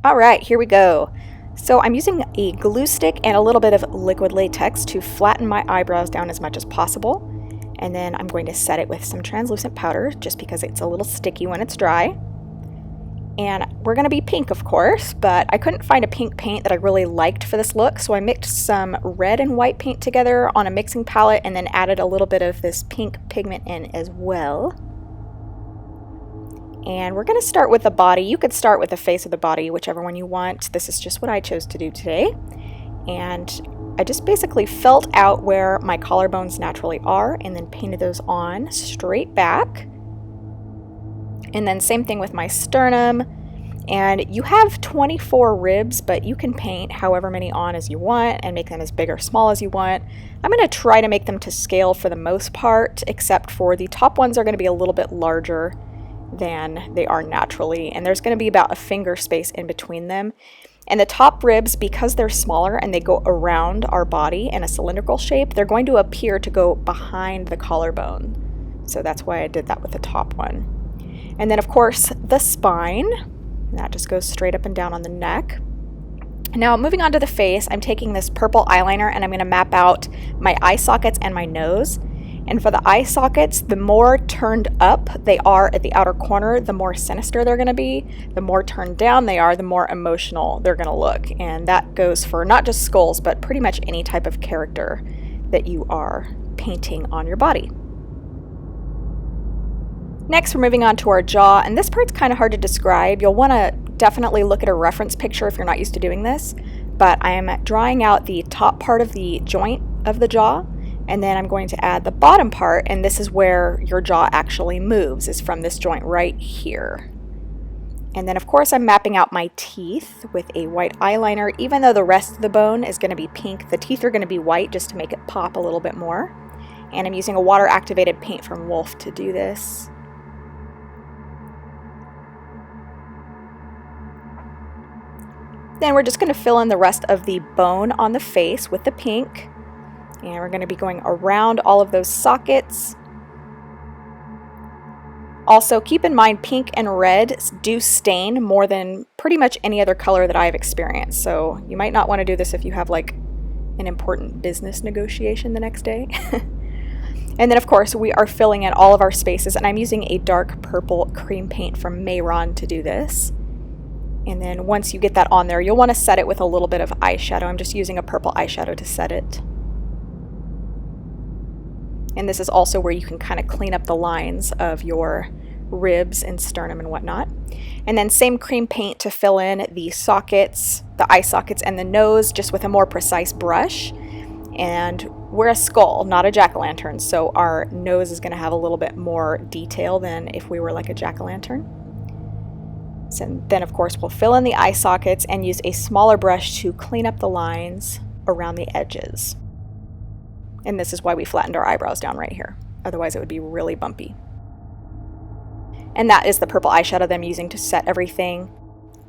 All right, here we go. So I'm using a glue stick and a little bit of liquid latex to flatten my eyebrows down as much as possible. And then I'm going to set it with some translucent powder just because it's a little sticky when it's dry. And we're going to be pink, of course, but I couldn't find a pink paint that I really liked for this look, so I mixed some red and white paint together on a mixing palette and then added a little bit of this pink pigment in as well. And we're going to start with the body. You could start with the face of the body, whichever one you want. This is just what I chose to do today. And I just basically felt out where my collarbones naturally are and then painted those on straight back. And then same thing with my sternum. And you have 24 ribs, but you can paint however many on as you want and make them as big or small as you want. I'm going to try to make them to scale for the most part, except for the top ones are going to be a little bit larger than they are naturally. And there's going to be about a finger space in between them. And the top ribs, because they're smaller and they go around our body in a cylindrical shape, they're going to appear to go behind the collarbone. So that's why I did that with the top one. And then of course the spine, and that just goes straight up and down on the neck. Now moving on to the face, I'm taking this purple eyeliner and I'm going to map out my eye sockets and my nose. And for the eye sockets, the more turned up they are at the outer corner, the more sinister they're going to be. The more turned down they are, the more emotional they're going to look. And that goes for not just skulls, but pretty much any type of character that you are painting on your body. Next, we're moving on to our jaw, and this part's kind of hard to describe. You'll want to definitely look at a reference picture if you're not used to doing this, but I am drawing out the top part of the joint of the jaw, and then I'm going to add the bottom part, and this is where your jaw actually moves, is from this joint right here. And then of course I'm mapping out my teeth with a white eyeliner. Even though the rest of the bone is going to be pink, the teeth are going to be white just to make it pop a little bit more. And I'm using a water activated paint from Wolf to do this. Then we're just going to fill in the rest of the bone on the face with the pink. And we're going to be going around all of those sockets. Also, keep in mind pink and red do stain more than pretty much any other color that I've experienced. So you might not want to do this if you have like an important business negotiation the next day. And then of course we are filling in all of our spaces, and I'm using a dark purple cream paint from Mayron to do this. And then once you get that on there, you'll want to set it with a little bit of eyeshadow. I'm just using a purple eyeshadow to set it. And this is also where you can kind of clean up the lines of your ribs and sternum and whatnot. And then same cream paint to fill in the sockets, the eye sockets and the nose, just with a more precise brush. And we're a skull, not a jack-o'-lantern, so our nose is going to have a little bit more detail than if we were like a jack-o'-lantern. So then of course we'll fill in the eye sockets and use a smaller brush to clean up the lines around the edges. And this is why we flattened our eyebrows down right here. Otherwise it would be really bumpy. And that is the purple eyeshadow that I'm using to set everything.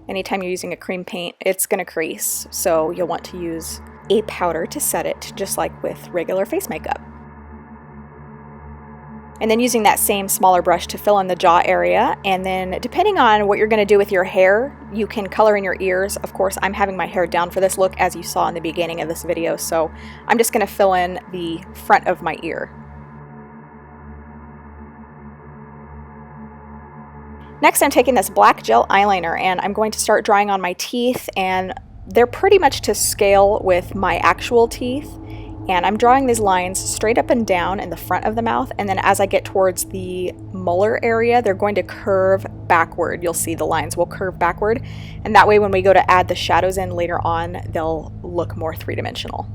Anytime you're using a cream paint, it's going to crease. So you'll want to use a powder to set it, just like with regular face makeup. And then using that same smaller brush to fill in the jaw area. And then depending on what you're going to do with your hair, you can color in your ears. Of course, I'm having my hair down for this look, as you saw in the beginning of this video. So I'm just going to fill in the front of my ear. Next, I'm taking this black gel eyeliner and I'm going to start drawing on my teeth, and they're pretty much to scale with my actual teeth. And I'm drawing these lines straight up and down in the front of the mouth, and then as I get towards the molar area, they're going to curve backward. You'll see the lines will curve backward, and that way when we go to add the shadows in later on, they'll look more three-dimensional.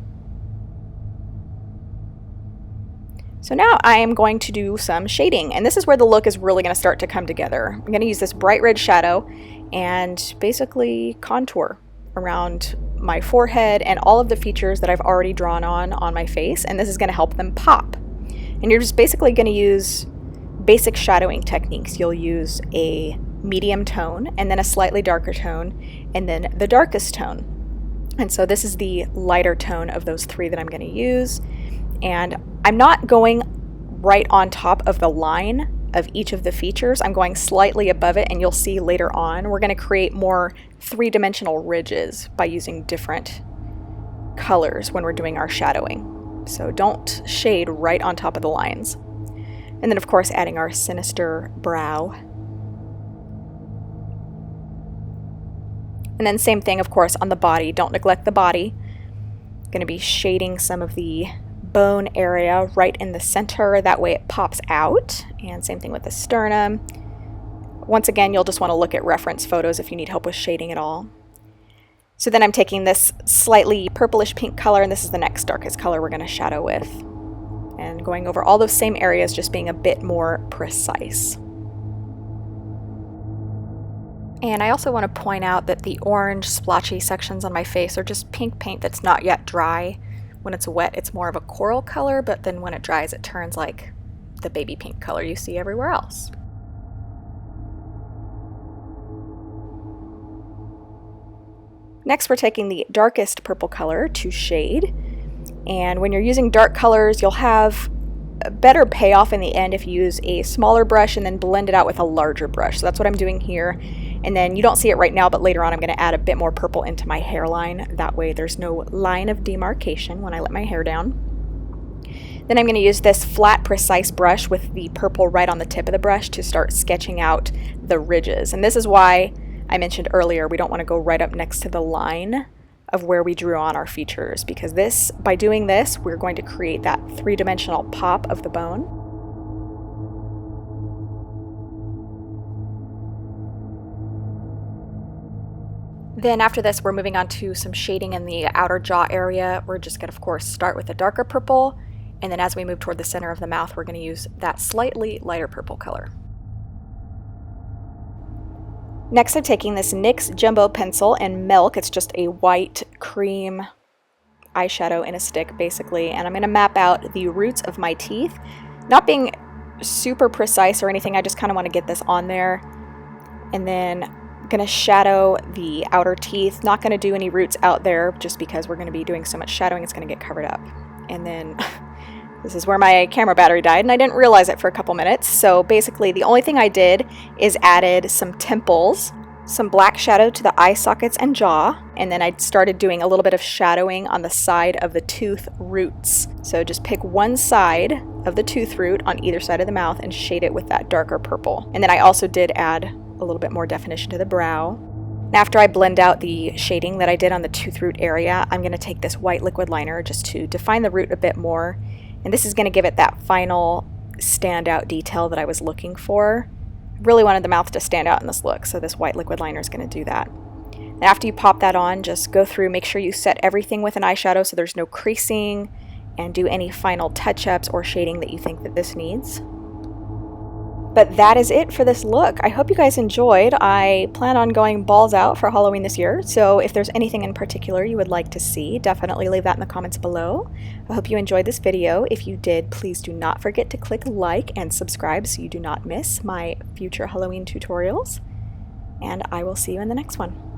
So now I am going to do some shading, and this is where the look is really going to start to come together. I'm going to use this bright red shadow and basically contour around my forehead and all of the features that I've already drawn on my face, and this is going to help them pop. And you're just basically going to use basic shadowing techniques. You'll use a medium tone and then a slightly darker tone and then the darkest tone. And so this is the lighter tone of those three that I'm going to use. And I'm not going right on top of the line of each of the features. I'm going slightly above it, and you'll see later on we're going to create more three-dimensional ridges by using different colors when we're doing our shadowing. So don't shade right on top of the lines. And then of course adding our sinister brow. And then same thing, of course, on the body. Don't neglect the body. Going to be shading some of the bone area right in the center. That way it pops out. And same thing with the sternum. Once again, you'll just want to look at reference photos if you need help with shading at all. So then I'm taking this slightly purplish pink color, and this is the next darkest color we're going to shadow with. And going over all those same areas, just being a bit more precise. And I also want to point out that the orange splotchy sections on my face are just pink paint that's not yet dry. When it's wet, it's more of a coral color, but then when it dries, it turns like the baby pink color you see everywhere else. Next, we're taking the darkest purple color to shade. And when you're using dark colors, you'll have a better payoff in the end if you use a smaller brush and then blend it out with a larger brush. So that's what I'm doing here. And then you don't see it right now, but later on I'm going to add a bit more purple into my hairline. That way there's no line of demarcation when I let my hair down. Then I'm going to use this flat, precise brush with the purple right on the tip of the brush to start sketching out the ridges. And this is why I mentioned earlier we don't want to go right up next to the line of where we drew on our features, because by doing this, we're going to create that three-dimensional pop of the bone. Then after this, we're moving on to some shading in the outer jaw area. We're just going to, of course, start with a darker purple, and then as we move toward the center of the mouth, we're going to use that slightly lighter purple color. Next, I'm taking this NYX Jumbo Pencil in Milk. It's just a white cream eyeshadow in a stick, basically, and I'm going to map out the roots of my teeth. Not being super precise or anything, I just kind of want to get this on there. And then I'm going to shadow the outer teeth. Not going to do any roots out there just because we're going to be doing so much shadowing, it's going to get covered up. And then this is where my camera battery died, and I didn't realize it for a couple minutes. So basically the only thing I did is added some temples, some black shadow to the eye sockets and jaw, and then I started doing a little bit of shadowing on the side of the tooth roots. So just pick one side of the tooth root on either side of the mouth and shade it with that darker purple. And then I also did add a little bit more definition to the brow. And after I blend out the shading that I did on the tooth root area, I'm going to take this white liquid liner just to define the root a bit more. And this is going to give it that final standout detail that I was looking for. I really wanted the mouth to stand out in this look, so this white liquid liner is going to do that. And after you pop that on, just go through, make sure you set everything with an eyeshadow so there's no creasing, and do any final touch-ups or shading that you think that this needs. But that is it for this look. I hope you guys enjoyed. I plan on going balls out for Halloween this year, so if there's anything in particular you would like to see, definitely leave that in the comments below. I hope you enjoyed this video. If you did, please do not forget to click like and subscribe so you do not miss my future Halloween tutorials. And I will see you in the next one.